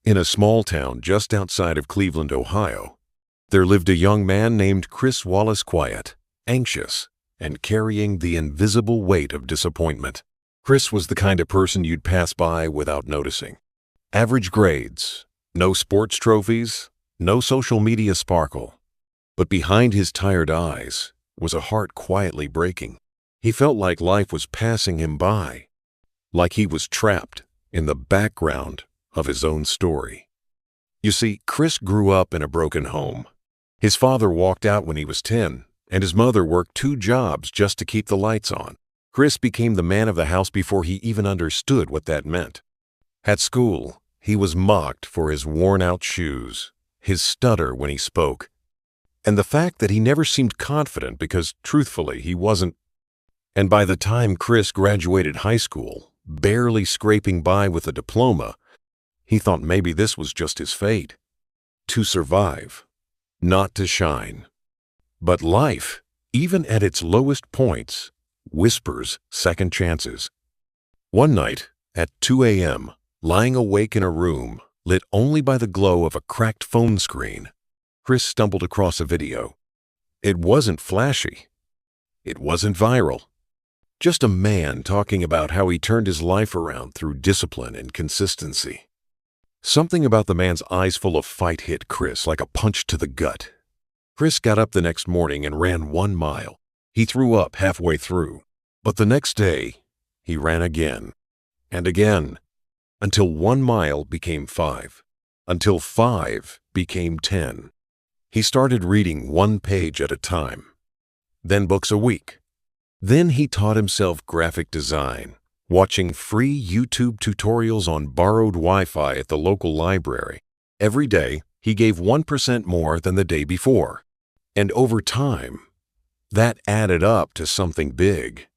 In a small town just outside of Cleveland, Ohio, there lived a young man named Chris Wallace, quiet, anxious, and carrying the invisible weight of disappointment. Chris was the kind of person you'd pass by without noticing. Average grades, no sports trophies, no social media sparkle. But behind his tired eyes was a heart quietly breaking. He felt like life was passing him by, like he was trapped in the background of his own story. You see, Chris grew up in a broken home. His father walked out when he was 10, and his mother worked 2 jobs just to keep the lights on. Chris became the man of the house before he even understood what that meant. At school, he was mocked for his worn-out shoes, his stutter when he spoke, and the fact that he never seemed confident because, truthfully, he wasn't. And by the time Chris graduated high school, barely scraping by with a diploma, he thought maybe this was just his fate. To survive, not to shine. But life, even at its lowest points, whispers second chances. One night, at 2 a.m., lying awake in a room, lit only by the glow of a cracked phone screen, Chris stumbled across a video. It wasn't flashy. It wasn't viral. Just a man talking about how he turned his life around through discipline and consistency. Something about the man's eyes full of fight hit Chris like a punch to the gut. Chris got up the next morning and ran 1 mile. He threw up halfway through. But the next day, he ran again and again, until 1 mile became 5, until 5 became 10. He started reading 1 page at a time, then books a week. Then he taught himself graphic design, watching free YouTube tutorials on borrowed Wi-Fi at the local library. Every day, he gave 1% more than the day before. And over time, that added up to something big.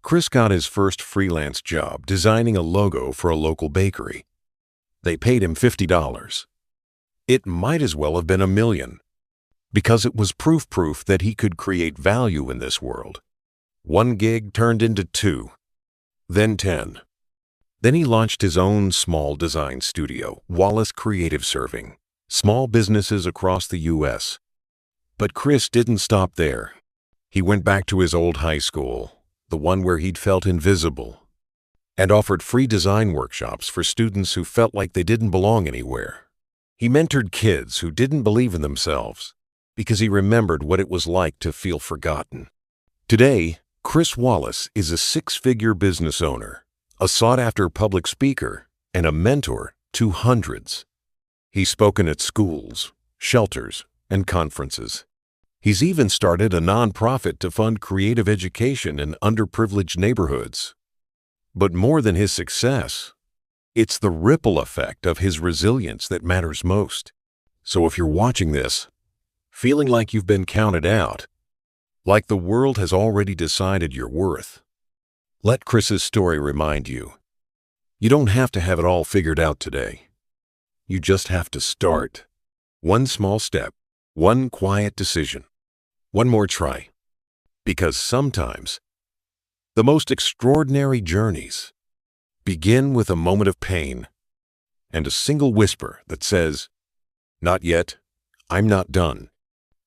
Chris got his first freelance job designing a logo for a local bakery. They paid him $50. It might as well have been $1 million, because it was proof that he could create value in this world. 1 gig turned into 2. Then 10. Then he launched his own small design studio, Wallace Creative, serving small businesses across the U.S. But Chris didn't stop there. He went back to his old high school, the one where he'd felt invisible, and offered free design workshops for students who felt like they didn't belong anywhere. He mentored kids who didn't believe in themselves because he remembered what it was like to feel forgotten. Today, Chris Wallace is a 6-figure business owner, a sought-after public speaker, and a mentor to hundreds. He's spoken at schools, shelters, and conferences. He's even started a nonprofit to fund creative education in underprivileged neighborhoods. But more than his success, it's the ripple effect of his resilience that matters most. So if you're watching this, feeling like you've been counted out, like the world has already decided your worth, let Chris's story remind you. You don't have to have it all figured out today. You just have to start. 1 small step, 1 quiet decision, 1 more try. Because sometimes, the most extraordinary journeys begin with a moment of pain and a single whisper that says, "Not yet, I'm not done."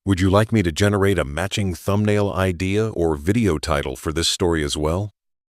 Would you like me to generate a matching thumbnail idea or video title for this story as well?